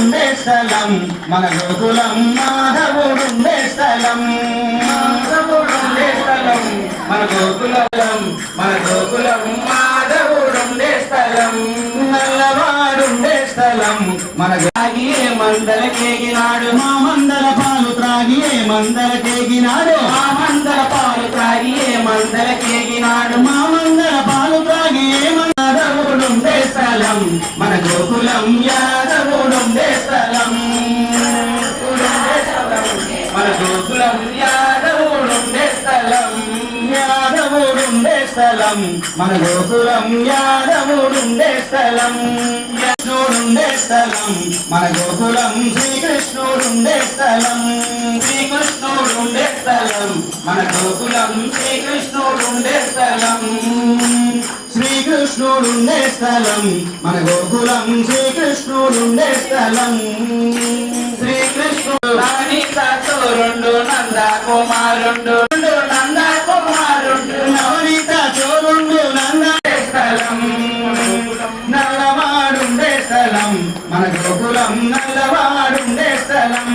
కృష్ణుడుండే స్థలం మన గోకులం మాధవుడుండే స్థలం మాధవుడుండే స్థలం మన గోకులం మాధవుడుండే స్థలం నల్లవాడుండే స్థలం మన త్రాగి మందలకేగినాడు మా మందల పాలు త్రాగి మందలకేగినాడు మా మందల పాలు త్రాగి మందలకేగినాడు మా మందల పాలు త్రాగి మాధవుడుండే స్థలం మన గోకులం యాదవుడుండే స్థలం మన గోకులం యాదవుడుండే స్థలం యాదవుడుండే స్థలం మన గోకులం యాదవుడుండే స్థలం కృష్ణుడుండే స్థలం మన గోకులం శ్రీకృష్ణుడుండే స్థలం శ్రీకృష్ణుడుండే స్థలం మన గోకులం శ్రీకృష్ణుడుండే స్థలం శ్రీకృష్ణుడుండే స్థలం మన గోకులం శ్రీకృష్ణుడుండే స్థలం శ్రీకృష్ణుడు నవనీతతో రెండు నంద కుమారుండు నంద కుమారుండు నవనీతతో రెండు నంద స్థలం నల్లవాడుండే స్థలం మన గోకులం నల్లవాడుండే స్థలం